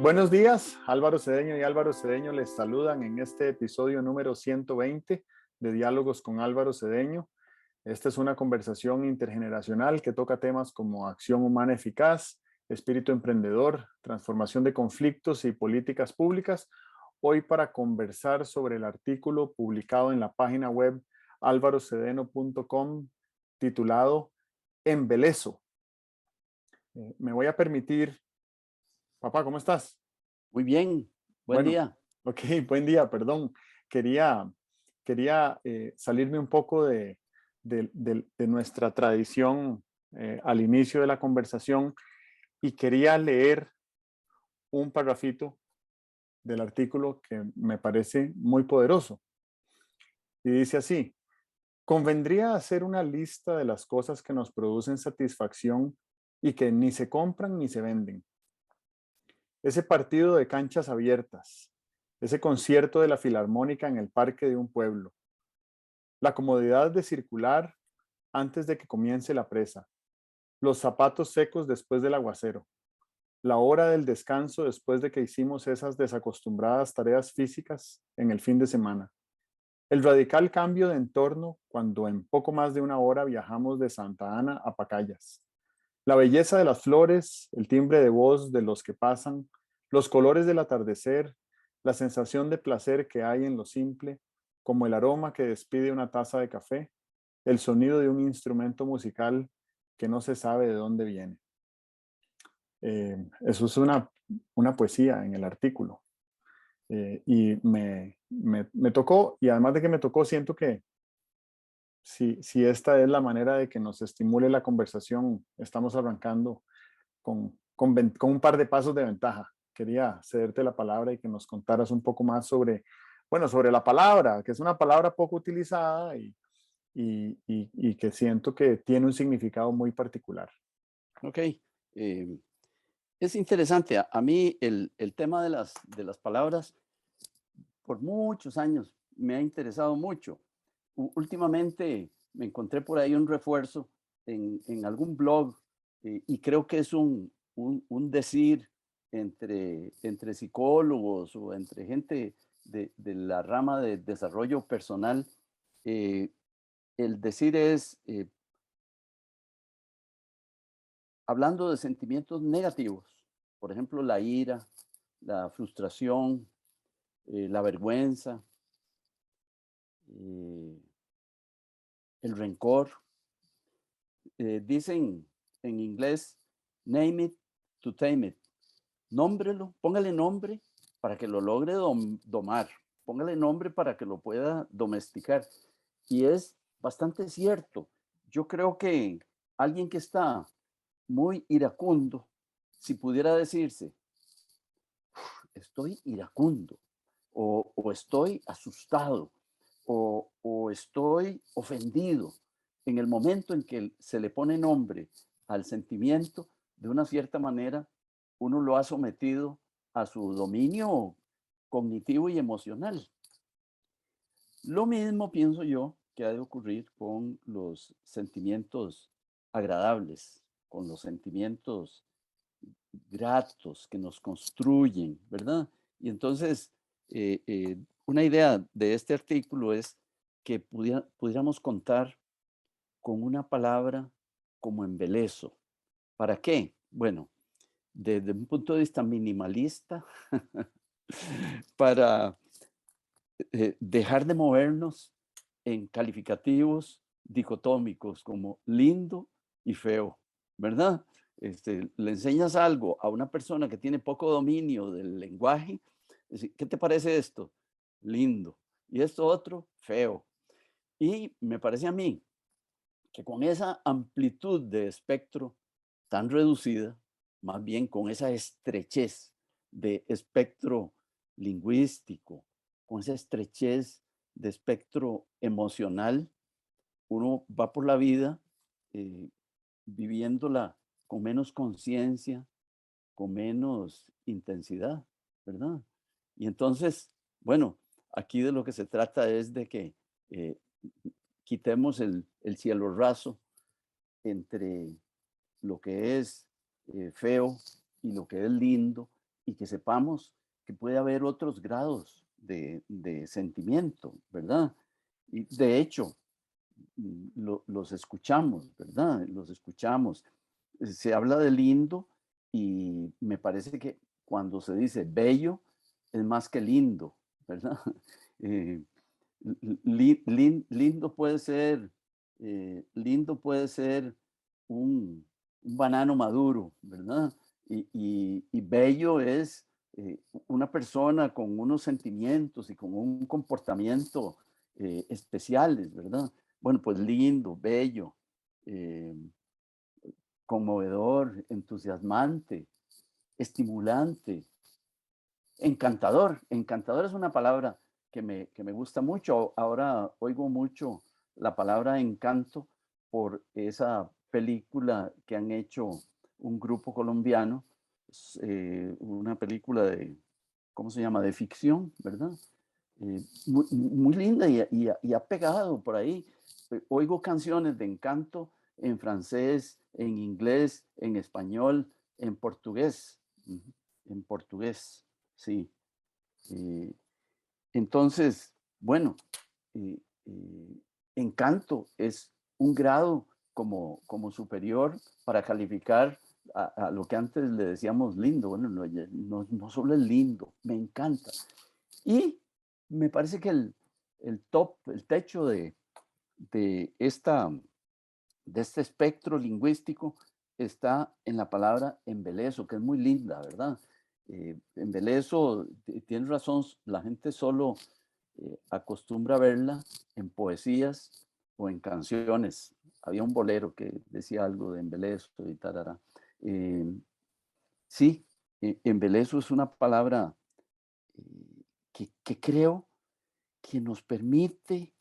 Buenos días, Álvaro Cedeño y Álvaro Cedeño les saludan en este episodio número 120 de Diálogos con Álvaro Cedeño. Esta es una conversación intergeneracional que toca temas como acción humana eficaz, espíritu emprendedor, transformación de conflictos y políticas públicas. Hoy para conversar sobre el artículo publicado en la página web alvarocedeno.com titulado Embelezo. Me voy a permitir. Papá, ¿cómo estás? Muy bien, buen Bueno, día. ok, buen día, perdón. Quería salirme un poco de nuestra tradición al inicio de la conversación y quería leer un parrafito del artículo que me parece muy poderoso. Y dice así: convendría hacer una lista de las cosas que nos producen satisfacción y que ni se compran ni se venden. Ese partido de canchas abiertas, ese concierto de la filarmónica en el parque de un pueblo, la comodidad de circular antes de que comience la presa, los zapatos secos después del aguacero, la hora del descanso después de que hicimos esas desacostumbradas tareas físicas en el fin de semana, el radical cambio de entorno cuando en poco más de una hora viajamos de Santa Ana a Pacayas, la belleza de las flores, el timbre de voz de los que pasan, los colores del atardecer, la sensación de placer que hay en lo simple, como el aroma que despide una taza de café, el sonido de un instrumento musical que no se sabe de dónde viene. Eso es una poesía en el artículo. Y me tocó, y además de que me tocó, siento que si esta es la manera de que nos estimule la conversación, estamos arrancando con un par de pasos de ventaja. Quería cederte la palabra y que nos contaras un poco más sobre la palabra, que es una palabra poco utilizada y que siento que tiene un significado muy particular. Ok, es interesante. A mí el tema de las palabras por muchos años me ha interesado mucho. Últimamente me encontré por ahí un refuerzo en algún blog y creo que es un decir entre psicólogos o entre gente de la rama de desarrollo personal. eh, el decir es, hablando de sentimientos negativos, por ejemplo, la ira, la frustración, la vergüenza, eh, el rencor, dicen en inglés, name it to tame it. Nómbrelo, póngale nombre para que lo logre domar, póngale nombre para que lo pueda domesticar. Y es bastante cierto. Yo creo que alguien que está muy iracundo, si pudiera decirse, estoy iracundo, o estoy asustado, o estoy ofendido, en el momento en que se le pone nombre al sentimiento, de una cierta manera, uno lo ha sometido a su dominio cognitivo y emocional. Lo mismo pienso yo que ha de ocurrir con los sentimientos agradables, con los sentimientos gratos que nos construyen, ¿verdad? Y entonces, una idea de este artículo es que pudiéramos contar con una palabra como embelezo. ¿Para qué? Bueno, desde un punto de vista minimalista, para dejar de movernos en calificativos dicotómicos como lindo y feo, ¿verdad? Le enseñas algo a una persona que tiene poco dominio del lenguaje, ¿qué te parece esto? Lindo. Y esto otro, feo. Y me parece a mí que con esa amplitud de espectro tan reducida, más bien con esa estrechez de espectro lingüístico, con esa estrechez de espectro emocional, uno va por la vida eh, viviéndola con menos conciencia, con menos intensidad, ¿verdad? Y entonces, bueno, aquí de lo que se trata es de que eh, quitemos el cielo raso entre lo que es feo y lo que es lindo, y que sepamos que puede haber otros grados de sentimiento, ¿verdad? Y de hecho, los escuchamos, ¿verdad? Los escuchamos. Se habla de lindo y me parece que cuando se dice bello es más que lindo, ¿verdad? Eh, lindo puede ser un banano maduro, ¿verdad? Y bello es una persona con unos sentimientos y con un comportamiento especiales, ¿verdad? Bueno, pues lindo, bello, eh, conmovedor, entusiasmante, estimulante, encantador. Encantador es una palabra que me gusta mucho. Ahora oigo mucho la palabra encanto por esa película que han hecho un grupo colombiano, una película de, ¿cómo se llama? De ficción, ¿verdad? Muy linda y ha pegado por ahí. Oigo canciones de encanto en francés, en inglés, en español, en portugués. Ujú, en portugués, sí. Eh, entonces, bueno, eh, encanto es un grado como superior para calificar a lo que antes le decíamos lindo. Bueno, no solo es lindo, me encanta. Y me parece que el techo de, esta, de este espectro lingüístico está en la palabra embelezo, que es muy linda, ¿verdad? Embelezo, tienes razón, la gente solo acostumbra a verla en poesías o en canciones. Había un bolero que decía algo de embelezo y tarara. Eh, sí, embelezo es una palabra que creo que nos permite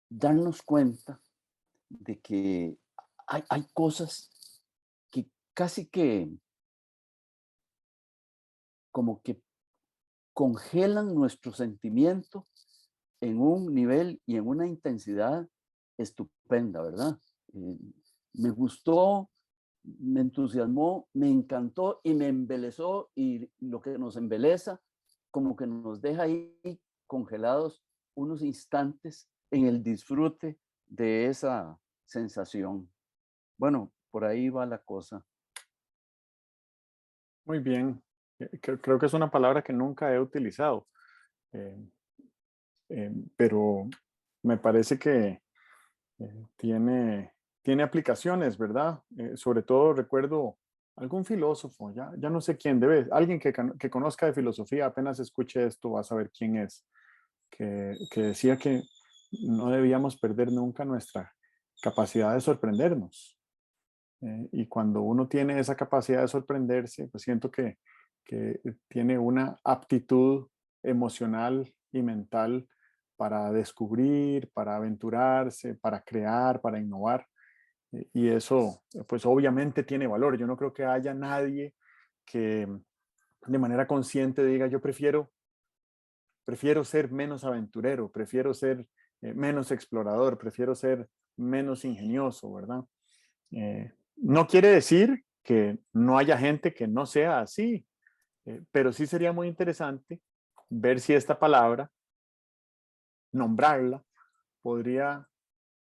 darnos cuenta de que hay cosas que casi que como que congelan nuestro sentimiento en un nivel y en una intensidad estupenda, ¿verdad? Eh, Me gustó, me entusiasmó, me encantó y me embelezó, y lo que nos embeleza como que nos deja ahí congelados unos instantes en el disfrute de esa sensación. Bueno, por ahí va la cosa. Muy bien. Creo que es una palabra que nunca he utilizado, eh, pero me parece que tiene aplicaciones, ¿verdad? Sobre todo recuerdo algún filósofo, ya no sé quién, alguien que conozca de filosofía, apenas escuche esto, va a saber quién es, que decía que no debíamos perder nunca nuestra capacidad de sorprendernos. Y cuando uno tiene esa capacidad de sorprenderse, pues siento que tiene una aptitud emocional y mental para descubrir, para aventurarse, para crear, para innovar. Y eso, pues obviamente tiene valor. Yo no creo que haya nadie que de manera consciente diga, yo prefiero ser menos aventurero, prefiero ser menos explorador, prefiero ser menos ingenioso, ¿verdad? No quiere decir que no haya gente que no sea así, pero sí sería muy interesante ver si esta palabra, nombrarla, podría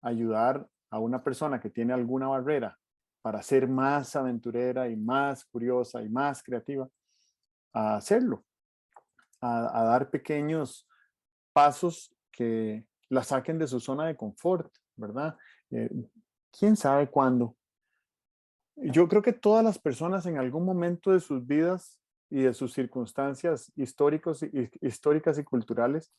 ayudar a una persona que tiene alguna barrera para ser más aventurera y más curiosa y más creativa a hacerlo, a dar pequeños pasos que la saquen de su zona de confort, ¿verdad? Eh, ¿Quién sabe cuándo? Yo creo que todas las personas en algún momento de sus vidas y de sus circunstancias históricas y culturales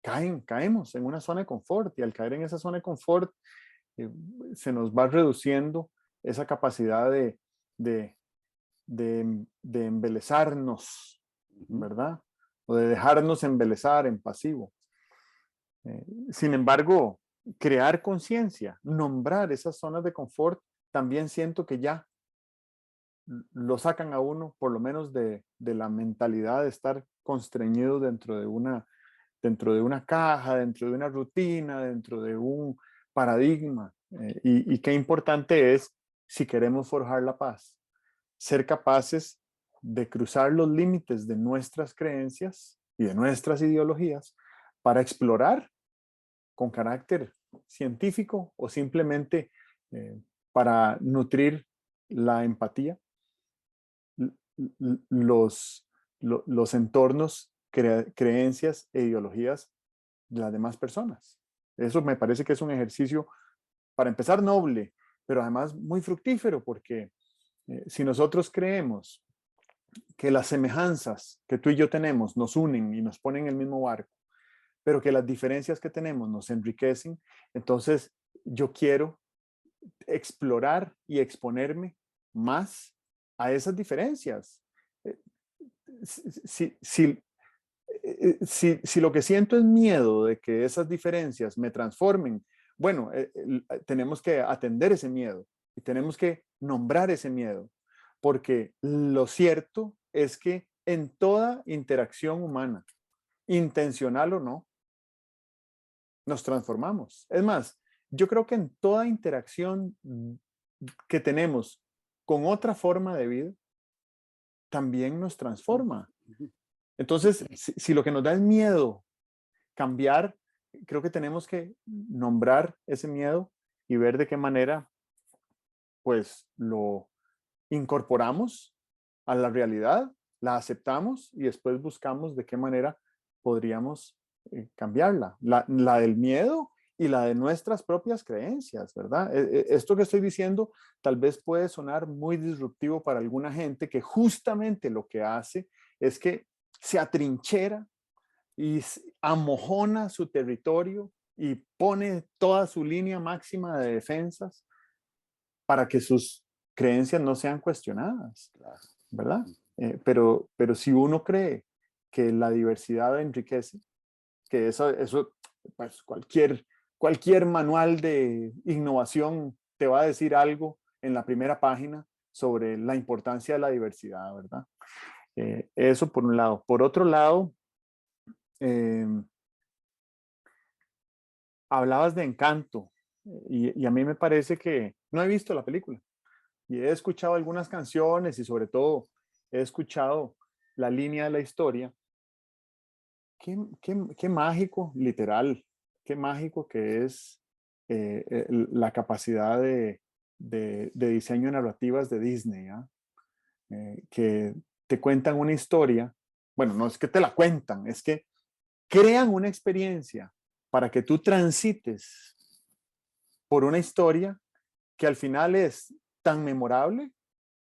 caemos en una zona de confort, y al caer en esa zona de confort eh, se nos va reduciendo esa capacidad de, de embelezarnos, Ujú, ¿verdad? O de dejarnos embelezar en pasivo. Sin embargo, crear conciencia, nombrar esas zonas de confort, también siento que ya lo sacan a uno, por lo menos de la mentalidad de estar constreñido dentro de una caja, dentro de una rutina, dentro de un paradigma. Y qué importante es, si queremos forjar la paz, ser capaces de cruzar los límites de nuestras creencias y de nuestras ideologías para explorar con carácter científico o simplemente para nutrir la empatía los, los entornos, creencias e ideologías de las demás personas. Eso me parece que es un ejercicio, para empezar, noble, pero además muy fructífero, porque si nosotros creemos que las semejanzas que tú y yo tenemos nos unen y nos ponen en el mismo barco, pero que las diferencias que tenemos nos enriquecen, entonces yo quiero explorar y exponerme más a esas diferencias. Si, si, si lo que siento es miedo de que esas diferencias me transformen, bueno, tenemos que atender ese miedo y tenemos que nombrar ese miedo, porque lo cierto es que en toda interacción humana, intencional o no, nos transformamos. Es más, yo creo que en toda interacción que tenemos con otra forma de vida, también nos transforma. Entonces, si lo que nos da es miedo cambiar, creo que tenemos que nombrar ese miedo y ver de qué manera, pues, lo incorporamos a la realidad, la aceptamos y después buscamos de qué manera podríamos cambiarla. La del miedo y la de nuestras propias creencias, ¿verdad? Esto que estoy diciendo tal vez puede sonar muy disruptivo para alguna gente que justamente lo que hace es que se atrinchera y amojona su territorio y pone toda su línea máxima de defensas para que sus creencias no sean cuestionadas, ¿verdad? Pero si uno cree que la diversidad enriquece, que eso pues cualquier manual de innovación te va a decir algo en la primera página sobre la importancia de la diversidad, ¿verdad? Eso por un lado. Por otro lado, eh, hablabas de Encanto y a mí me parece que no he visto la película y he escuchado algunas canciones y sobre todo he escuchado la línea de la historia. Qué mágico, literal, qué mágico que es la capacidad de diseño de narrativas de Disney, ¿ah? Que te cuentan una historia, bueno, no es que te la cuentan, es que crean una experiencia para que tú transites por una historia que al final es tan memorable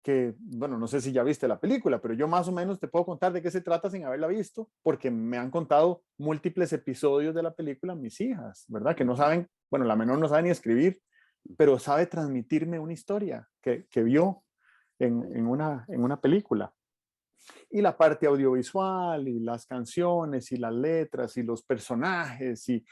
que, bueno, no sé si ya viste la película, pero yo más o menos te puedo contar de qué se trata sin haberla visto, porque me han contado múltiples episodios de la película mis hijas, ¿verdad? Que no saben, bueno, la menor no sabe ni escribir, pero sabe transmitirme una historia que vio en una película. Y la parte audiovisual y las canciones y las letras y los personajes y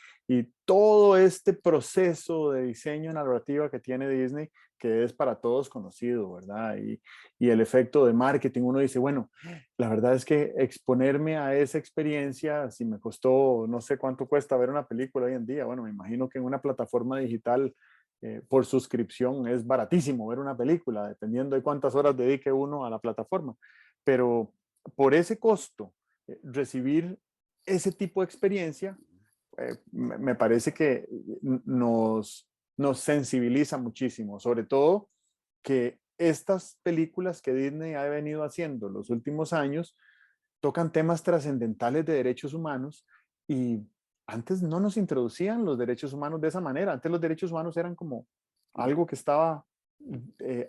todo este proceso de diseño narrativa que tiene Disney, que es para todos conocido, ¿verdad? Y el efecto de marketing, uno dice, bueno, la verdad es que exponerme a esa experiencia, si me costó, no sé cuánto cuesta ver una película hoy en día, bueno, me imagino que en una plataforma digital por suscripción es baratísimo ver una película, dependiendo de cuántas horas dedique uno a la plataforma. Pero por ese costo, recibir ese tipo de experiencia, me parece que nos sensibiliza muchísimo, sobre todo que estas películas que Disney ha venido haciendo los últimos años tocan temas trascendentales de derechos humanos y antes no nos introducían los derechos humanos de esa manera. Antes los derechos humanos eran como algo que estaba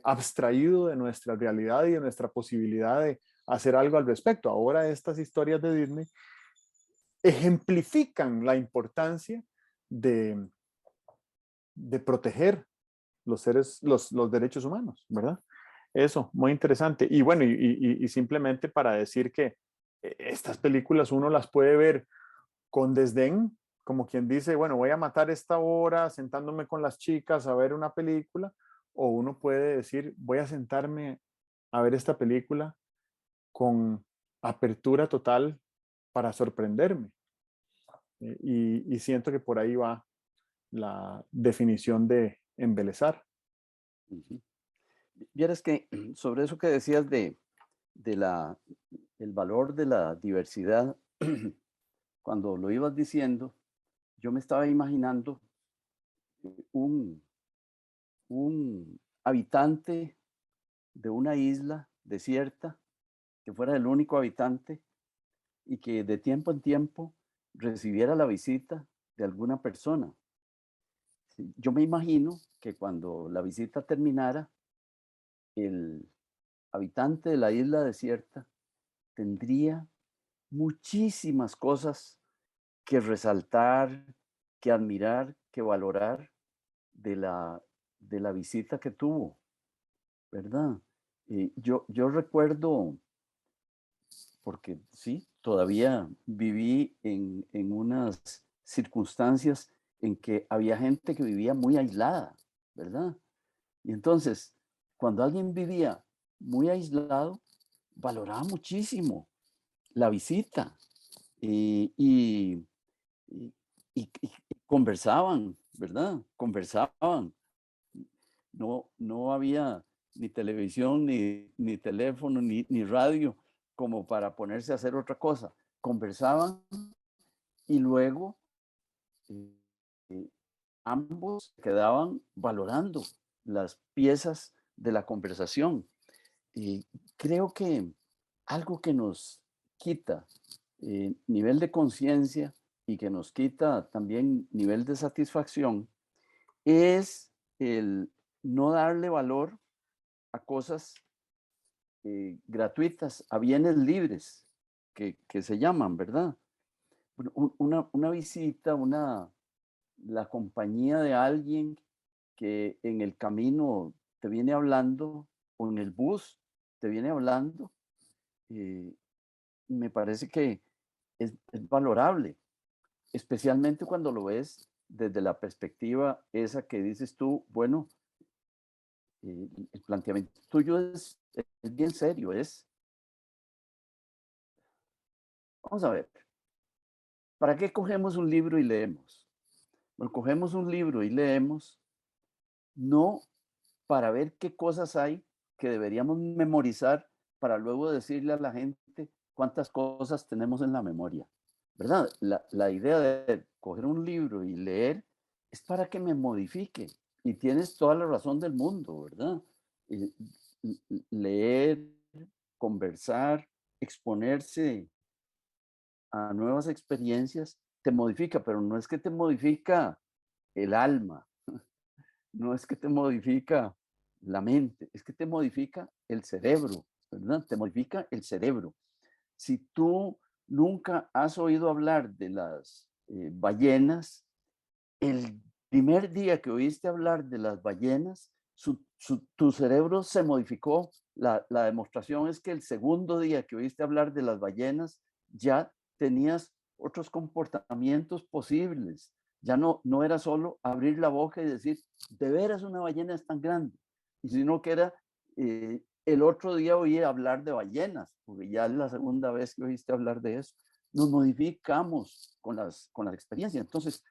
abstraído de nuestra realidad y de nuestra posibilidad de hacer algo al respecto. Ahora estas historias de Disney ejemplifican la importancia de, de proteger los derechos humanos, ¿verdad? Eso, muy interesante. Y bueno, y simplemente para decir que estas películas uno las puede ver con desdén, como quien dice, bueno, voy a matar esta hora sentándome con las chicas a ver una película, o uno puede decir, voy a sentarme a ver esta película con apertura total para sorprenderme. Y siento que por ahí va la definición de embelezar. Vieras que sobre eso que decías de el valor de la diversidad, cuando lo ibas diciendo, yo me estaba imaginando un, un habitante de una isla desierta, que fuera el único habitante y que de tiempo en tiempo recibiera la visita de alguna persona. Sí, yo me imagino que cuando la visita terminara, el habitante de la isla desierta tendría muchísimas cosas que resaltar, que admirar, que valorar de de la visita que tuvo, ¿verdad? Yo recuerdo, porque sí, todavía viví en unas circunstancias en que había gente que vivía muy aislada, ¿verdad? Y entonces, cuando alguien vivía muy aislado, valoraba muchísimo la visita y, y, y- y conversaban, ¿verdad? Conversaban. No había ni televisión, ni teléfono, ni radio como para ponerse a hacer otra cosa. Conversaban y luego eh, eh, ambos quedaban valorando las piezas de la conversación. Y creo que algo que nos quita nivel de conciencia y que nos quita también nivel de satisfacción es el no darle valor a cosas gratuitas, a bienes libres que se llaman, ¿verdad? Una visita, la compañía de alguien que en el camino te viene hablando o en el bus te viene hablando, eh, me parece que es valorable, especialmente cuando lo ves desde la perspectiva esa que dices tú, bueno, el planteamiento tuyo es bien serio, vamos a ver, ¿para qué cogemos un libro y leemos? Bueno, cogemos un libro y leemos no para ver qué cosas hay que deberíamos memorizar para luego decirle a la gente cuántas cosas tenemos en la memoria, ¿verdad? La idea de coger un libro y leer es para que me modifique. Y tienes toda la razón del mundo, ¿verdad? Y- Leer, conversar, exponerse a nuevas experiencias, te modifica, pero no es que te modifica el alma, no es que te modifica la mente, es que te modifica el cerebro, ¿verdad? Te modifica el cerebro. Si tú nunca has oído hablar de las ballenas, el primer día que oíste hablar de las ballenas, tu cerebro se modificó. La demostración es que el segundo día que oíste hablar de las ballenas, ya tenías otros comportamientos posibles. Ya no era solo abrir la boca y decir, de veras una ballena es tan grande, y sino que era, el otro día oí hablar de ballenas, porque ya es la segunda vez que oíste hablar de eso. Nos modificamos con las experiencias. Entonces,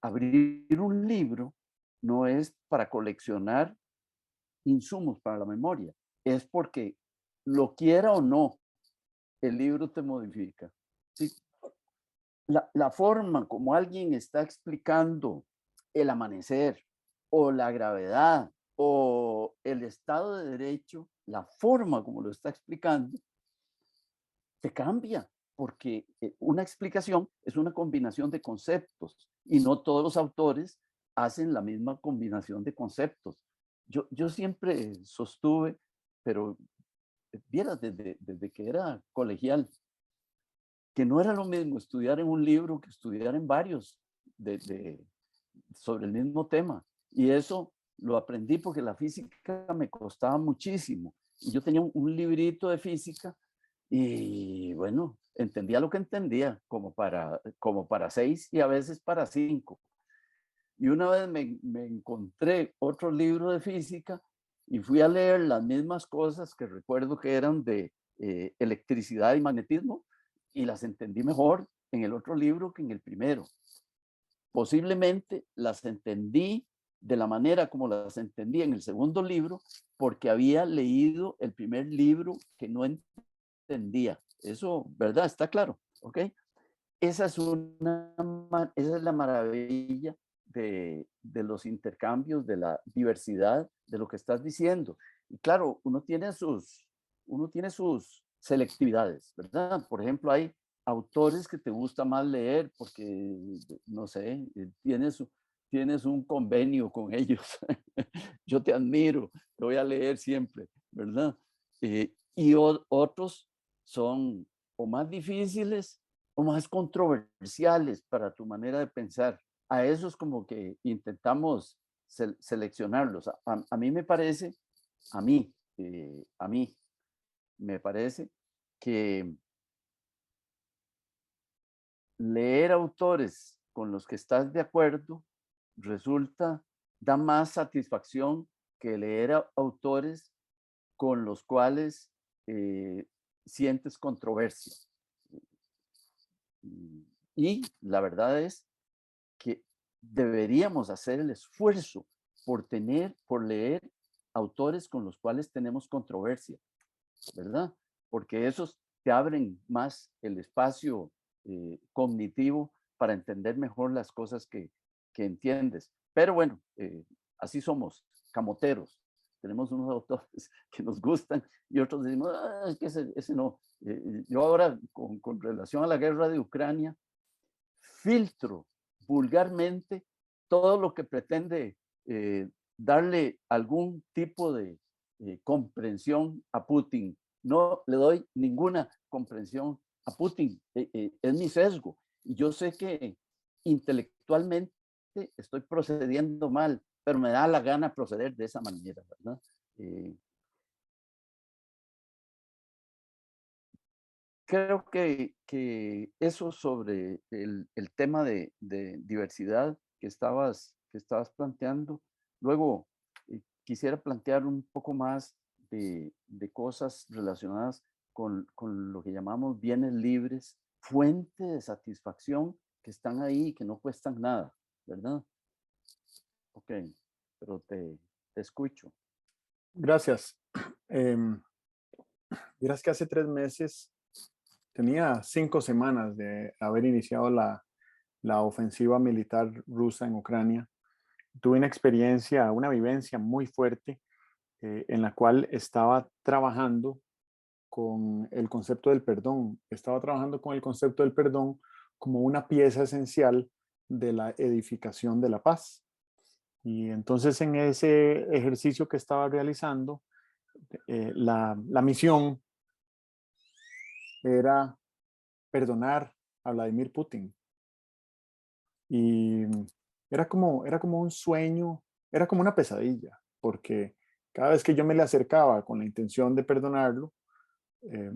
abrir un libro no es para coleccionar insumos para la memoria, es porque lo quiera o no, el libro te modifica. Sí, la forma como alguien está explicando el amanecer o la gravedad o el Estado de Derecho, la forma como lo está explicando, te cambia, porque una explicación es una combinación de conceptos y no todos los autores hacen la misma combinación de conceptos. Yo siempre sostuve, pero vieras desde que era colegial, que no era lo mismo estudiar en un libro que estudiar en varios sobre el mismo tema. Y eso lo aprendí porque la física me costaba muchísimo. Y yo tenía un librito de física y bueno, entendía lo que entendía, como para 6 y a veces para 5. Y una vez me encontré otro libro de física y fui a leer las mismas cosas que recuerdo que eran de electricidad y magnetismo y las entendí mejor en el otro libro que en el primero. Posiblemente las entendí de la manera como las entendía en el segundo libro, porque había leído el primer libro que no entendía. Eso, ¿verdad? Está claro, ¿ok? Esa es, esa es la maravilla de los intercambios, de la diversidad, de lo que estás diciendo. Y claro, uno tiene sus selectividades, ¿verdad? Por ejemplo, hay autores que te gusta más leer porque, no sé, tienes un convenio con ellos. Yo te admiro, te voy a leer siempre, ¿verdad? Y otros son o más difíciles o más controversiales para tu manera de pensar. A esos como que intentamos seleccionarlos. A mí me parece, a mí me parece que leer autores con los que estás de acuerdo da más satisfacción que leer autores con los cuales sientes controversia. Y la verdad es que deberíamos hacer el esfuerzo por leer autores con los cuales tenemos controversia, ¿verdad? Porque esos te abren más el espacio cognitivo para entender mejor las cosas que entiendes. Pero bueno, así somos, camoteros. Tenemos unos autores que nos gustan y otros decimos, ah, es que ese no. Yo ahora, con relación a la guerra de Ucrania, filtro vulgarmente todo lo que pretende darle algún tipo de comprensión a Putin. No le doy ninguna comprensión a Putin. Es mi sesgo. Y yo sé que intelectualmente estoy procediendo mal, pero me da la gana proceder de esa manera, ¿verdad? Creo que eso sobre el tema de diversidad que estabas planteando. Luego, quisiera plantear un poco más de cosas relacionadas con lo que llamamos bienes libres, fuente de satisfacción que están ahí y que no cuestan nada, ¿verdad? Ok, pero te escucho. Gracias. Em, Dirás que hace 3 meses, tenía 5 semanas de haber iniciado la ofensiva militar rusa en Ucrania. Tuve una experiencia, una vivencia muy fuerte en la cual estaba trabajando con el concepto del perdón. Estaba trabajando con el concepto del perdón como una pieza esencial de la edificación de la paz. Y entonces en ese ejercicio que estaba realizando, la misión era perdonar a Vladimir Putin. Y era como un sueño, era como una pesadilla, porque cada vez que yo me le acercaba con la intención de perdonarlo, eh,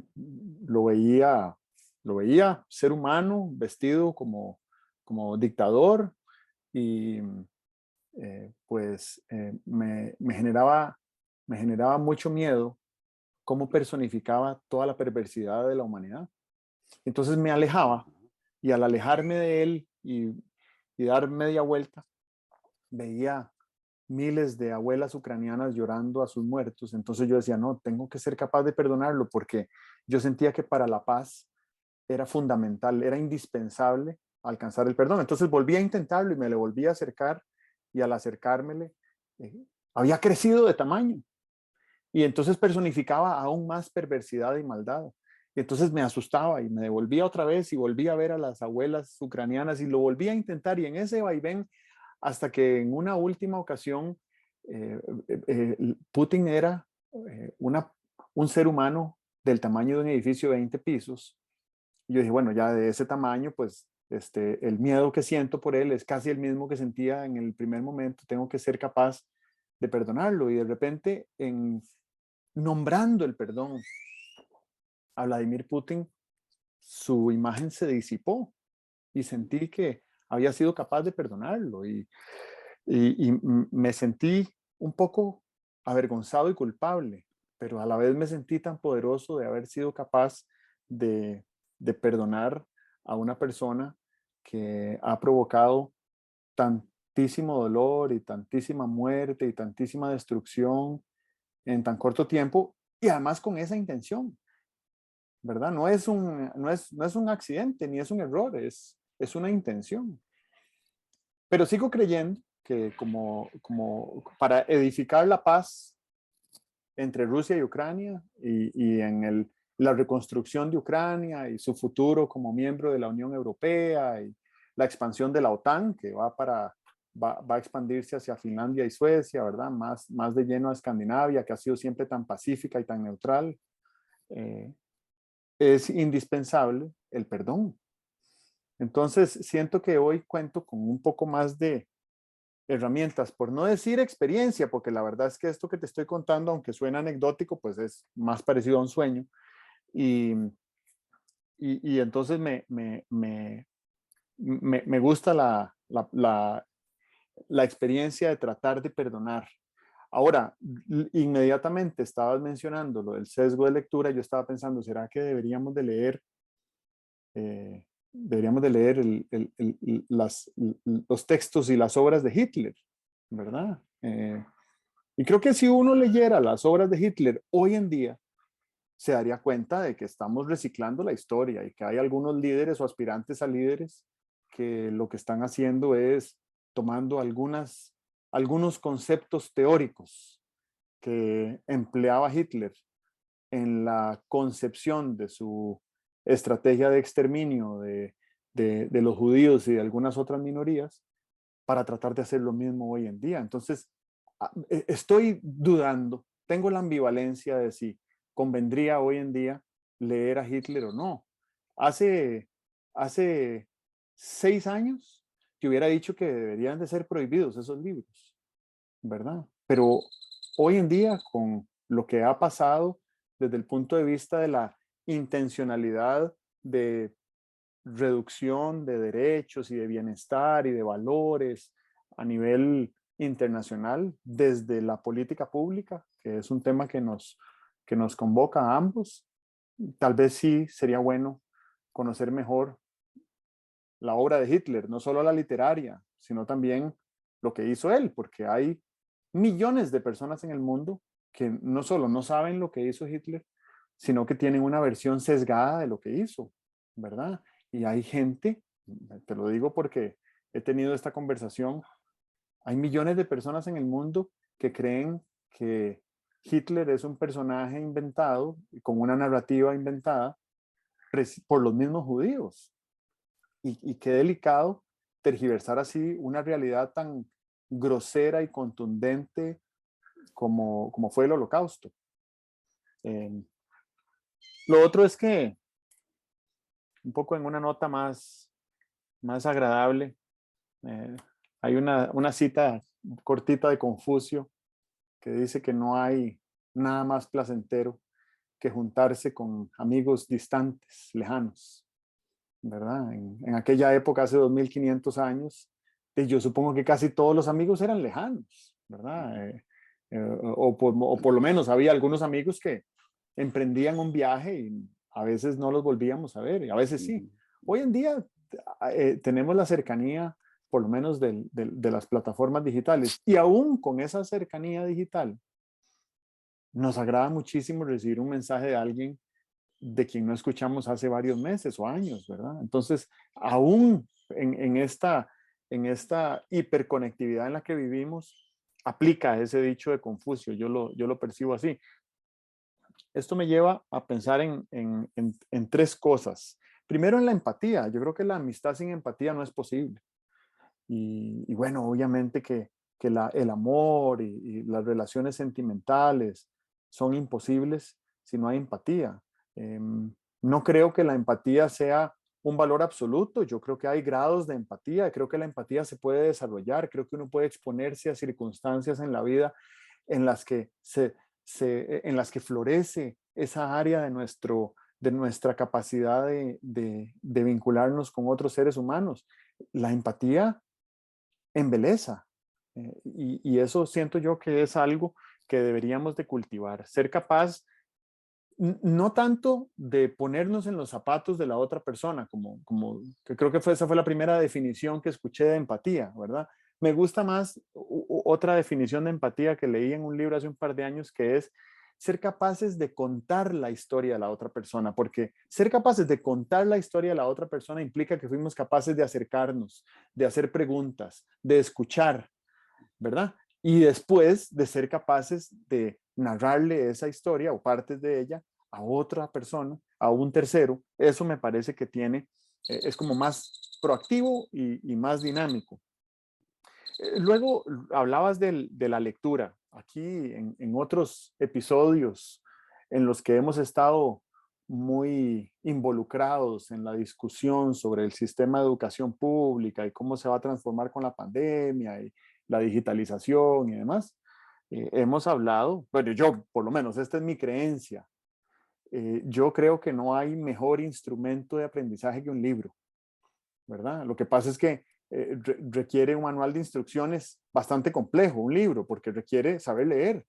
lo veía, lo veía ser humano, vestido como dictador, y me generaba mucho miedo cómo personificaba toda la perversidad de la humanidad. Entonces me alejaba, y al alejarme de él y dar media vuelta, veía miles de abuelas ucranianas llorando a sus muertos. Entonces yo decía, no, tengo que ser capaz de perdonarlo, porque yo sentía que para la paz era fundamental, era indispensable alcanzar el perdón. Entonces volví a intentarlo y me le volví a acercar, y al acercármele, eh, había crecido de tamaño, y entonces personificaba aún más perversidad y maldad. Y entonces me asustaba y me devolvía otra vez y volví a ver a las abuelas ucranianas y lo volví a intentar, y en ese vaivén, hasta que en una última ocasión, Putin era un ser humano del tamaño de un edificio de 20 pisos. Y yo dije, bueno, ya de ese tamaño, pues el miedo que siento por él es casi el mismo que sentía en el primer momento. Tengo que ser capaz de perdonarlo. Y de repente, nombrando el perdón a Vladimir Putin, su imagen se disipó y sentí que había sido capaz de perdonarlo. Y me sentí un poco avergonzado y culpable, pero a la vez me sentí tan poderoso de haber sido capaz de perdonar a una persona que ha provocado tan tantísimo dolor y tantísima muerte y tantísima destrucción en tan corto tiempo y además con esa intención, ¿verdad? No es un accidente ni es un error, es una intención. Pero sigo creyendo que como para edificar la paz entre Rusia y Ucrania y en la reconstrucción de Ucrania y su futuro como miembro de la Unión Europea y la expansión de la OTAN, que va a expandirse hacia Finlandia y Suecia, ¿verdad? Más de lleno a Escandinavia, que ha sido siempre tan pacífica y tan neutral. Es indispensable el perdón. Entonces, siento que hoy cuento con un poco más de herramientas, por no decir experiencia, porque la verdad es que esto que te estoy contando, aunque suena anecdótico, pues es más parecido a un sueño. Y, y entonces me gusta la experiencia de tratar de perdonar. Ahora, inmediatamente estabas mencionando lo del sesgo de lectura, yo estaba pensando, ¿será que deberíamos de leer los textos y las obras de Hitler, ¿verdad? Y creo que si uno leyera las obras de Hitler hoy en día, se daría cuenta de que estamos reciclando la historia y que hay algunos líderes o aspirantes a líderes que lo que están haciendo es tomando algunos conceptos teóricos que empleaba Hitler en la concepción de su estrategia de exterminio de los judíos y de algunas otras minorías para tratar de hacer lo mismo hoy en día. Entonces, estoy dudando, tengo la ambivalencia de si convendría hoy en día leer a Hitler o no. Hace 6 años te hubiera dicho que deberían de ser prohibidos esos libros, ¿verdad? Pero hoy en día, con lo que ha pasado desde el punto de vista de la intencionalidad de reducción de derechos y de bienestar y de valores a nivel internacional desde la política pública, que es un tema que nos convoca a ambos, tal vez sí sería bueno conocer mejor la obra de Hitler, no solo la literaria, sino también lo que hizo él, porque hay millones de personas en el mundo que no solo no saben lo que hizo Hitler, sino que tienen una versión sesgada de lo que hizo, ¿verdad? Y hay gente, te lo digo porque he tenido esta conversación, hay millones de personas en el mundo que creen que Hitler es un personaje inventado, con una narrativa inventada por los mismos judíos. Y qué delicado tergiversar así una realidad tan grosera y contundente como fue el Holocausto. Lo otro es que, un poco en una nota más agradable, hay una cita cortita de Confucio que dice que no hay nada más placentero que juntarse con amigos distantes, lejanos, ¿verdad? En aquella época, hace 2500 años, yo supongo que casi todos los amigos eran lejanos, ¿verdad? O por lo menos había algunos amigos que emprendían un viaje y a veces no los volvíamos a ver, y a veces sí. Hoy en día tenemos la cercanía, por lo menos de las plataformas digitales, y aún con esa cercanía digital, nos agrada muchísimo recibir un mensaje de alguien de quien no escuchamos hace varios meses o años, ¿verdad? Entonces, aún en esta hiperconectividad en la que vivimos, aplica ese dicho de Confucio, yo lo percibo así. Esto me lleva a pensar en 3 cosas. Primero, en la empatía. Yo creo que la amistad sin empatía no es posible. Y bueno, obviamente que el amor y las relaciones sentimentales son imposibles si no hay empatía. No creo que la empatía sea un valor absoluto. Yo creo que hay grados de empatía. Creo que la empatía se puede desarrollar. Creo que uno puede exponerse a circunstancias en la vida en las que en las que florece esa área de nuestra capacidad de vincularnos con otros seres humanos. La empatía embeleza. Y eso siento yo que es algo que deberíamos de cultivar. Ser capaz, no tanto de ponernos en los zapatos de la otra persona, como que creo que esa fue la primera definición que escuché de empatía, ¿verdad? Me gusta más otra definición de empatía que leí en un libro hace un par de años, que es ser capaces de contar la historia de la otra persona, porque ser capaces de contar la historia de la otra persona implica que fuimos capaces de acercarnos, de hacer preguntas, de escuchar, ¿verdad? Y después de ser capaces de narrarle esa historia o partes de ella a otra persona, a un tercero. Eso me parece que tiene, es como más proactivo y más dinámico. Luego hablabas de la lectura. Aquí en otros episodios en los que hemos estado muy involucrados en la discusión sobre el sistema de educación pública y cómo se va a transformar con la pandemia y la digitalización y demás, hemos hablado, bueno, yo por lo menos, esta es mi creencia, yo creo que no hay mejor instrumento de aprendizaje que un libro, ¿verdad? Lo que pasa es que requiere un manual de instrucciones bastante complejo, un libro, porque requiere saber leer,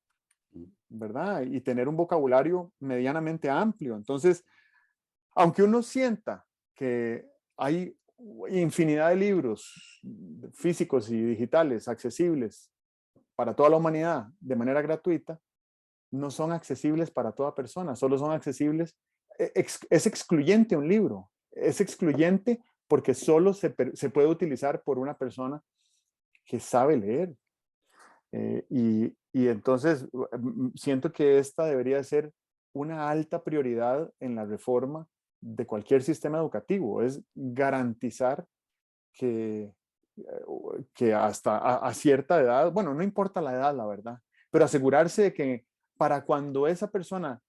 ¿verdad? Y tener un vocabulario medianamente amplio. Entonces, aunque uno sienta que hay infinidad de libros físicos y digitales accesibles para toda la humanidad de manera gratuita, no son accesibles para toda persona, solo son accesibles, es excluyente un libro, es excluyente porque solo se puede utilizar por una persona que sabe leer. Y entonces siento que esta debería ser una alta prioridad en la reforma de cualquier sistema educativo, es garantizar que, que hasta a cierta edad, bueno, no importa la edad, la verdad, pero asegurarse de que para cuando esa persona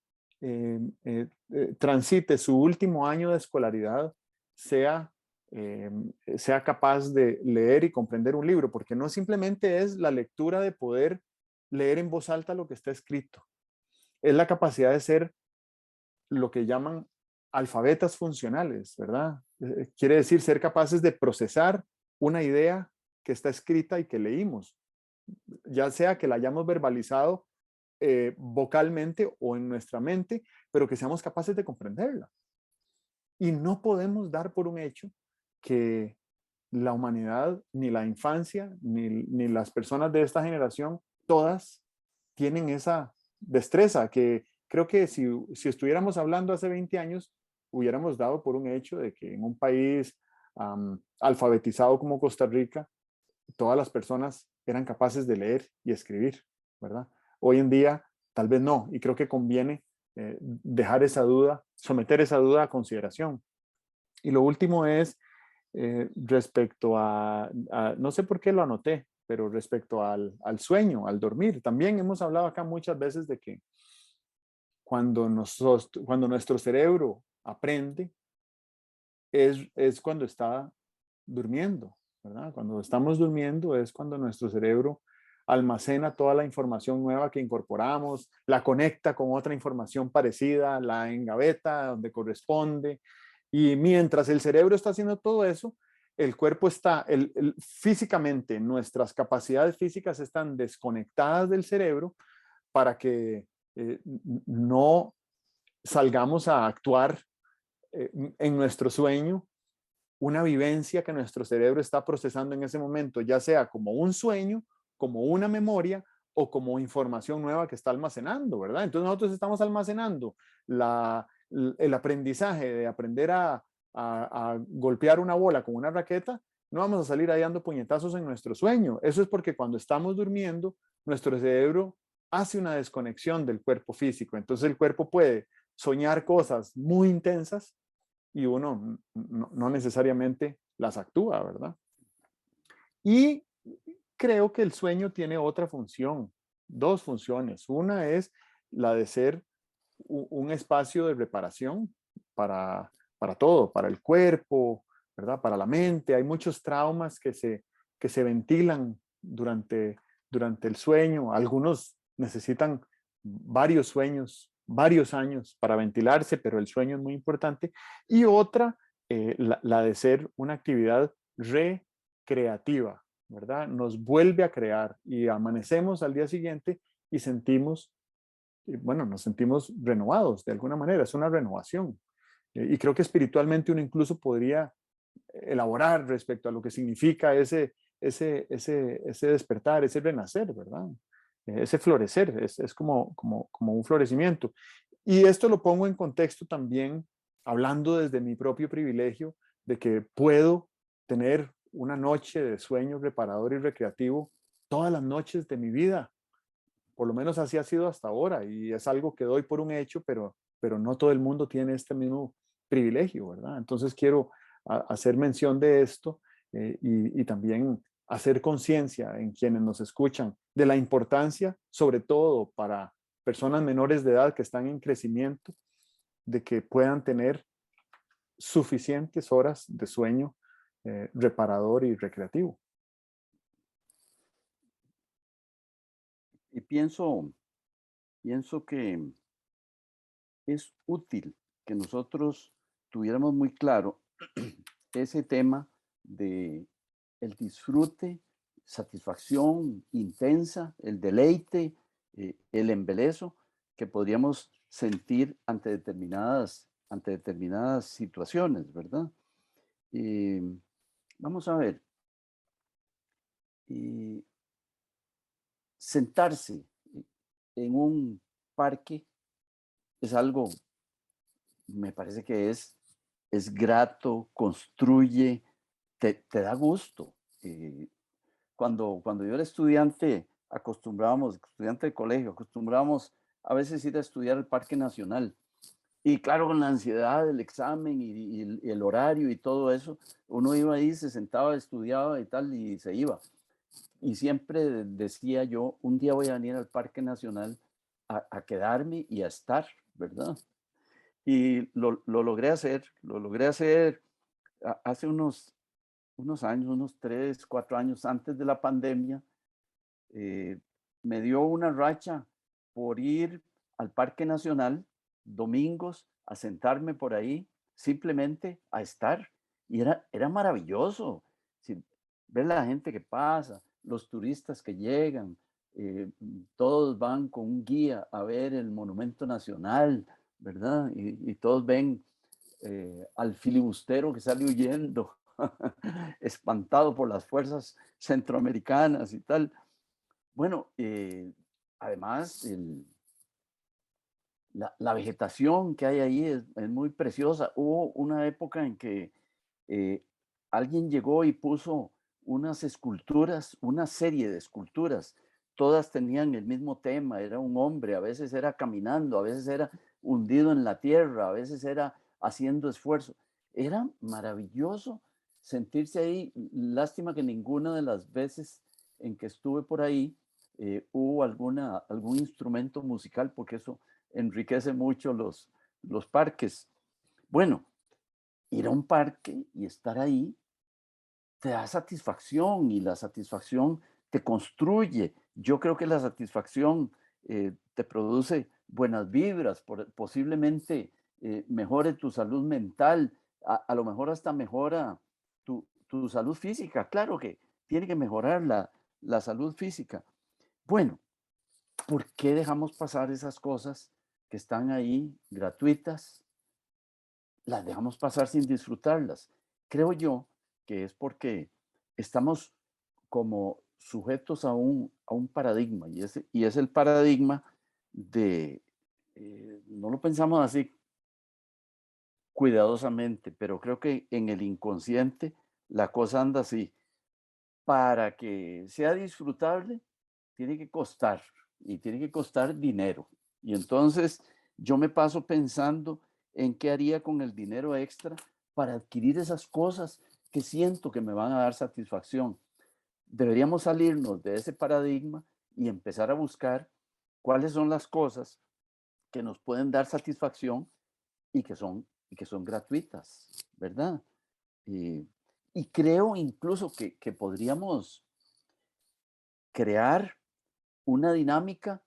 transite su último año de escolaridad, sea, eh, sea capaz de leer y comprender un libro, porque no simplemente es la lectura de poder leer en voz alta lo que está escrito, es la capacidad de ser lo que llaman alfabetas funcionales, ¿verdad? Quiere decir ser capaces de procesar una idea que está escrita y que leímos, ya sea que la hayamos verbalizado vocalmente o en nuestra mente, pero que seamos capaces de comprenderla. Y no podemos dar por un hecho que la humanidad, ni la infancia, ni las personas de esta generación, todas tienen esa destreza que creo que si estuviéramos hablando hace 20 años, hubiéramos dado por un hecho de que en un país alfabetizado como Costa Rica, todas las personas eran capaces de leer y escribir, ¿verdad? Hoy en día, tal vez no, y creo que conviene dejar esa duda, someter esa duda a consideración. Y lo último es respecto no sé por qué lo anoté, pero respecto al sueño, al dormir. También hemos hablado acá muchas veces de que cuando nuestro cerebro aprende, es cuando está durmiendo, ¿verdad? Cuando estamos durmiendo es cuando nuestro cerebro almacena toda la información nueva que incorporamos, la conecta con otra información parecida, la engaveta donde corresponde. Y mientras el cerebro está haciendo todo eso, el cuerpo está, físicamente, nuestras capacidades físicas están desconectadas del cerebro para que no salgamos a actuar en nuestro sueño una vivencia que nuestro cerebro está procesando en ese momento, ya sea como un sueño, como una memoria o como información nueva que está almacenando, ¿verdad? Entonces nosotros estamos almacenando el aprendizaje de aprender a golpear una bola con una raqueta, no vamos a salir ahí dando puñetazos en nuestro sueño. Eso es porque cuando estamos durmiendo, nuestro cerebro hace una desconexión del cuerpo físico. Entonces el cuerpo puede soñar cosas muy intensas y uno no necesariamente las actúa, ¿verdad? Y creo que el sueño tiene otra función, dos funciones. Una es la de ser un espacio de reparación para todo, para el cuerpo, ¿verdad? Para la mente. Hay muchos traumas que se ventilan durante el sueño. Algunos necesitan varios sueños, varios años para ventilarse, pero el sueño es muy importante. Y otra, la de ser una actividad recreativa, ¿verdad? Nos vuelve a crear y amanecemos al día siguiente y sentimos, bueno, nos sentimos renovados de alguna manera, es una renovación. Y creo que espiritualmente uno incluso podría elaborar respecto a lo que significa ese despertar, ese renacer, ¿verdad? Ese florecer, es como un florecimiento. Y esto lo pongo en contexto también, hablando desde mi propio privilegio, de que puedo tener una noche de sueño reparador y recreativo todas las noches de mi vida. Por lo menos así ha sido hasta ahora y es algo que doy por un hecho, pero no todo el mundo tiene este mismo privilegio, ¿verdad? Entonces quiero hacer mención de esto y también hacer conciencia en quienes nos escuchan de la importancia, sobre todo para personas menores de edad que están en crecimiento, de que puedan tener suficientes horas de sueño reparador y recreativo. Y pienso que es útil que nosotros tuviéramos muy claro ese tema de el disfrute, satisfacción intensa, el deleite, el embelezo que podríamos sentir ante determinadas situaciones, ¿verdad? Eh, Vamos a ver, eh, sentarse en un parque es algo, me parece que es grato, construye, te da gusto. Eh, cuando yo era estudiante, estudiante de colegio, acostumbrábamos a veces ir a estudiar al Parque Nacional. Y claro, con la ansiedad del examen y el horario y todo eso, uno iba ahí, se sentaba, estudiaba y tal, y se iba. Y siempre decía yo, un día voy a venir al Parque Nacional a quedarme y a estar, ¿verdad? Y lo logré hacer hace unos años, unos 3 4 años antes de la pandemia. eh, Me dio una racha por ir al Parque Nacional domingos a sentarme por ahí, simplemente a estar. Y era maravilloso. Sí, ver la gente que pasa, los turistas que llegan, todos van con un guía a ver el Monumento Nacional, ¿verdad? Y todos ven al filibustero que sale huyendo, espantado por las fuerzas centroamericanas y tal. Bueno, además, la vegetación que hay ahí es muy preciosa. Hubo una época en que eh, alguien llegó y puso unas esculturas, una serie de esculturas. Todas tenían el mismo tema. Era un hombre, a veces era caminando, a veces era hundido en la tierra, a veces era haciendo esfuerzo. Era maravilloso sentirse ahí. Lástima que ninguna de las veces en que estuve por ahí hubo algún instrumento musical, porque eso enriquece mucho los parques. Bueno, ir a un parque y estar ahí te da satisfacción y la satisfacción te construye. Yo creo que la satisfacción te produce buenas vibras, posiblemente mejore tu salud mental, a lo mejor hasta mejora tu salud física. Claro que tiene que mejorar la salud física. Bueno, ¿por qué dejamos pasar esas cosas que están ahí gratuitas? Las dejamos pasar sin disfrutarlas. Creo yo que es porque estamos como sujetos a un paradigma y es el paradigma de, no lo pensamos así cuidadosamente, pero creo que en el inconsciente la cosa anda así. Para que sea disfrutable, tiene que costar y tiene que costar dinero. Y entonces yo me paso pensando en qué haría con el dinero extra para adquirir esas cosas que siento que me van a dar satisfacción. Deberíamos salirnos de ese paradigma y empezar a buscar cuáles son las cosas que nos pueden dar satisfacción y que son gratuitas, ¿verdad? Y, y creo incluso que podríamos crear una dinámica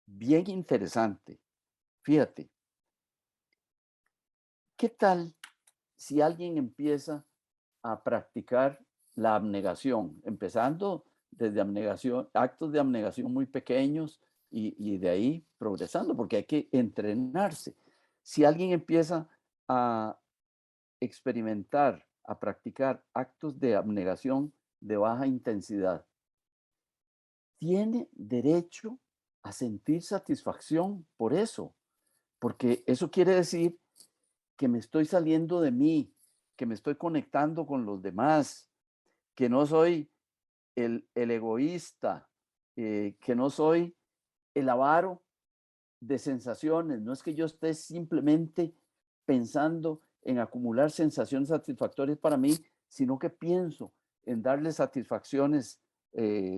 bien interesante. Fíjate, ¿qué tal si alguien empieza a practicar la abnegación, empezando desde abnegación, actos de abnegación muy pequeños y de ahí progresando, porque hay que entrenarse? Si alguien empieza a experimentar, a practicar actos de abnegación de baja intensidad, tiene derecho a sentir satisfacción por eso, porque eso quiere decir que me estoy saliendo de mí, que me estoy conectando con los demás, que no soy el egoísta, que no soy el avaro de sensaciones. No es que yo esté simplemente pensando en acumular sensaciones satisfactorias para mí, sino que pienso en darle satisfacciones,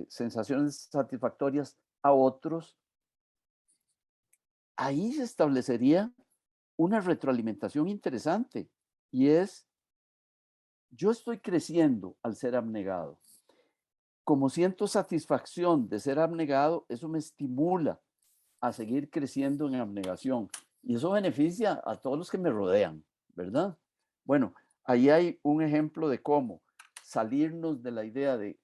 sensaciones satisfactorias a otros. Ahí se establecería una retroalimentación interesante y es, yo estoy creciendo al ser abnegado. Como siento satisfacción de ser abnegado, eso me estimula a seguir creciendo en abnegación y eso beneficia a todos los que me rodean, ¿verdad? Bueno, ahí hay un ejemplo de cómo salirnos de la idea de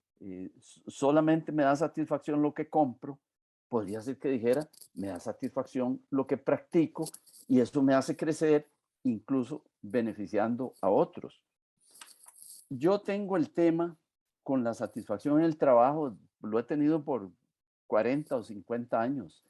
solamente me da satisfacción lo que compro. Podría ser que dijera, me da satisfacción lo que practico y eso me hace crecer, incluso beneficiando a otros. Yo tengo el tema con la satisfacción en el trabajo, lo he tenido por 40 o 50 años.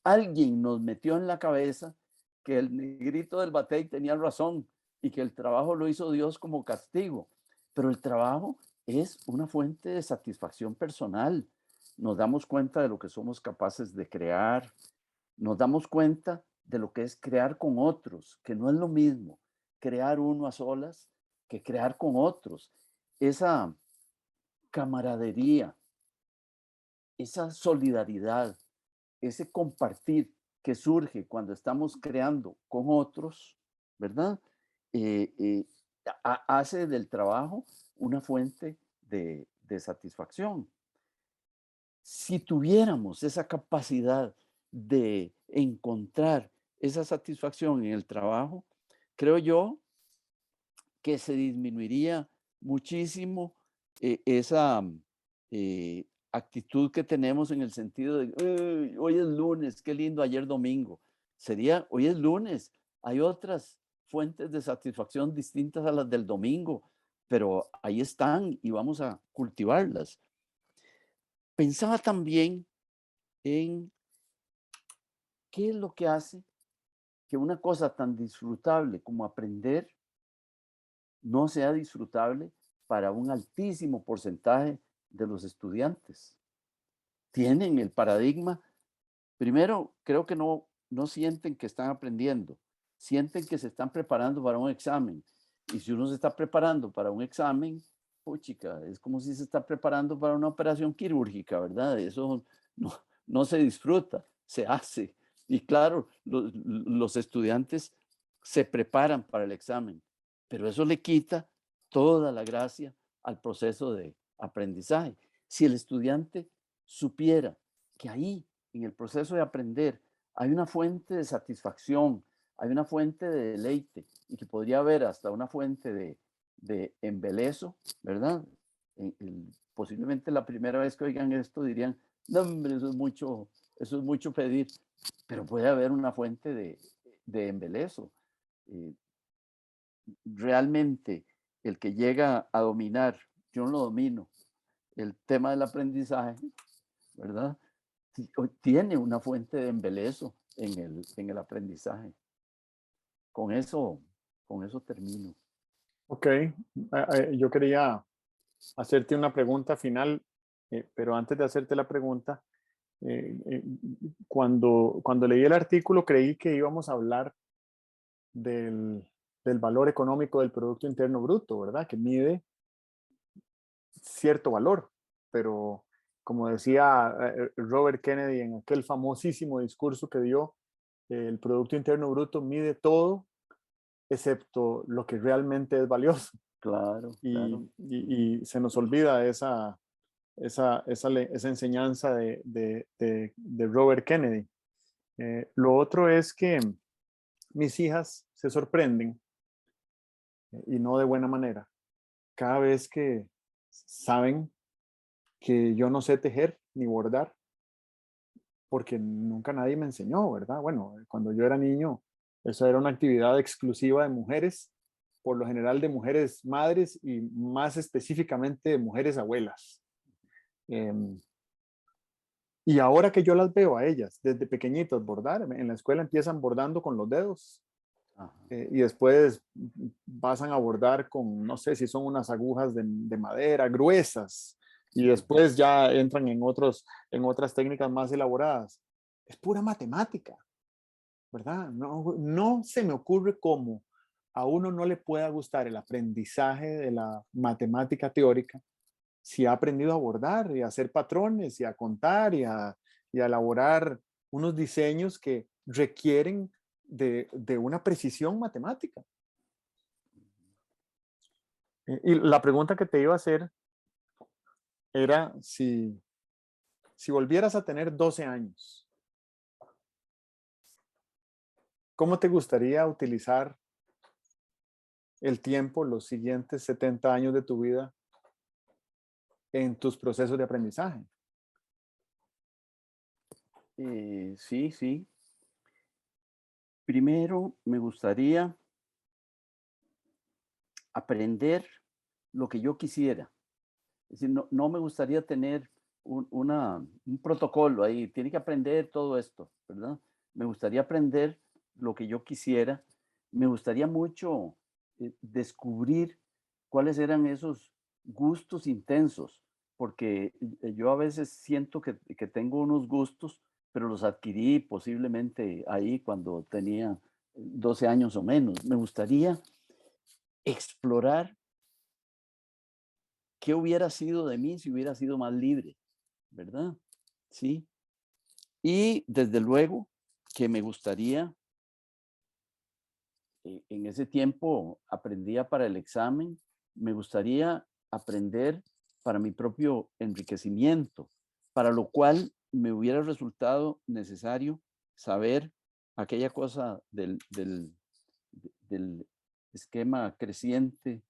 Alguien nos metió en la cabeza que el negrito del batey tenía razón y que el trabajo lo hizo Dios como castigo, pero el trabajo es una fuente de satisfacción personal. Nos damos cuenta de lo que somos capaces de crear, nos damos cuenta de lo que es crear con otros, que no es lo mismo crear uno a solas que crear con otros. Esa camaradería, esa solidaridad, ese compartir que surge cuando estamos creando con otros, ¿verdad? Eh, eh, Hace del trabajo una fuente de satisfacción. Si tuviéramos esa capacidad de encontrar esa satisfacción en el trabajo, creo yo que se disminuiría muchísimo esa actitud que tenemos en el sentido de: "Uy, hoy es lunes, qué lindo, ayer domingo". Sería, hoy es lunes, hay otras fuentes de satisfacción distintas a las del domingo, pero ahí están y vamos a cultivarlas. Pensaba también en qué es lo que hace que una cosa tan disfrutable como aprender no sea disfrutable para un altísimo porcentaje de los estudiantes. Tienen el paradigma, primero, creo que no sienten que están aprendiendo, sienten que se están preparando para un examen. Y si uno se está preparando para un examen, puchica, es como si se está preparando para una operación quirúrgica, ¿verdad? Eso no, no se disfruta, se hace. Y claro, los estudiantes se preparan para el examen, pero eso le quita toda la gracia al proceso de aprendizaje. Si el estudiante supiera que ahí, en el proceso de aprender, hay una fuente de satisfacción, hay una fuente de deleite y que podría haber hasta una fuente de embelezo, ¿verdad? Posiblemente la primera vez que oigan esto dirían: no, hombre, eso es mucho pedir, pero puede haber una fuente de embelezo. Eh, Realmente, el que llega a dominar, yo no lo domino, el tema del aprendizaje, ¿verdad? Tiene una fuente de embelezo en el aprendizaje. Con eso, con eso termino. Ok, yo quería hacerte una pregunta final, pero antes de hacerte la pregunta, cuando leí el artículo creí que íbamos a hablar del, del valor económico del Producto Interno Bruto, ¿verdad? Que mide cierto valor, pero como decía Robert Kennedy en aquel famosísimo discurso que dio, el Producto Interno Bruto mide todo excepto lo que realmente es valioso. Claro, claro. Y se nos olvida esa enseñanza de Robert Kennedy. Lo otro es que mis hijas se sorprenden, y no de buena manera, cada vez que saben que yo no sé tejer ni bordar, porque nunca nadie me enseñó, ¿verdad? Bueno, cuando yo era niño, eso era una actividad exclusiva de mujeres por lo general de mujeres madres y más específicamente de mujeres abuelas. Y ahora que yo las veo a ellas desde pequeñitos bordar, en la escuela empiezan bordando con los dedos Ajá. y después pasan a bordar con, no sé si son unas agujas de madera gruesas y después ya entran en otras técnicas más elaboradas. Es pura matemática, ¿verdad? No se me ocurre cómo a uno no le pueda gustar el aprendizaje de la matemática teórica si ha aprendido a bordar y a hacer patrones y a contar y a elaborar unos diseños que requieren de una precisión matemática. Y la pregunta que te iba a hacer era si volvieras a tener 12 años, ¿cómo te gustaría utilizar el tiempo, los siguientes 70 años de tu vida en tus procesos de aprendizaje? Sí, sí. Primero me gustaría aprender lo que yo quisiera. Es decir, no me gustaría tener un protocolo ahí, tiene que aprender todo esto, ¿verdad? Me gustaría aprender lo que yo quisiera. Me gustaría mucho descubrir cuáles eran esos gustos intensos, porque yo a veces siento que tengo unos gustos, pero los adquirí posiblemente ahí cuando tenía 12 años o menos. Me gustaría explorar qué hubiera sido de mí si hubiera sido más libre, ¿verdad? Sí. Y desde luego que me gustaría, en ese tiempo aprendía para el examen, me gustaría aprender para mi propio enriquecimiento, para lo cual me hubiera resultado necesario saber aquella cosa del esquema creciente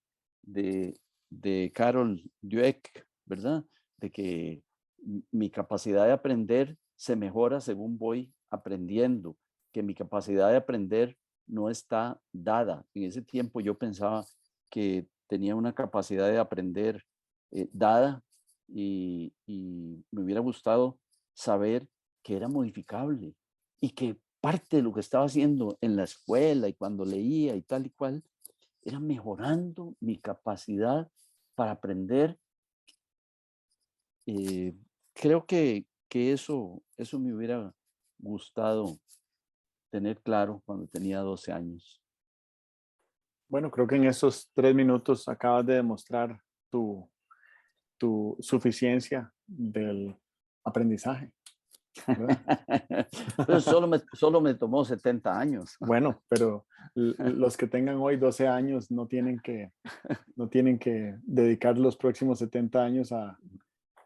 de Carol Dweck, ¿verdad? De que mi capacidad de aprender se mejora según voy aprendiendo, que mi capacidad de aprender no está dada. En ese tiempo yo pensaba que tenía una capacidad de aprender dada y me hubiera gustado saber que era modificable y que parte de lo que estaba haciendo en la escuela y cuando leía y tal y cual, era mejorando mi capacidad para aprender. Eh, Creo que eso me hubiera gustado tener claro cuando tenía 12 años. Bueno, creo que en esos 3 minutos acabas de demostrar tu suficiencia del aprendizaje, ¿verdad? Pero solo me tomó 70 años. Bueno, pero los que tengan hoy 12 años no tienen que dedicar los próximos 70 años a,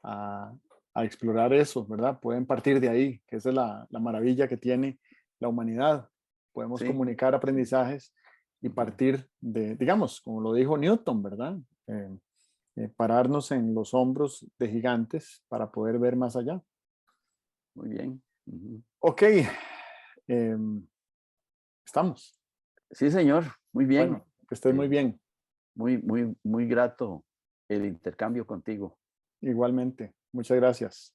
a explorar eso, ¿verdad? Pueden partir de ahí, que esa es la maravilla que tiene la humanidad. Podemos Sí. comunicar aprendizajes y partir de, digamos, como lo dijo Newton, ¿verdad? Pararnos en los hombros de gigantes para poder ver más allá. Muy bien. Ujú. Ok, em, estamos. Sí, señor. Muy bien. Bueno, que estés muy bien. Muy grato el intercambio contigo. Igualmente. Muchas gracias.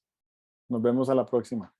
Nos vemos a la próxima.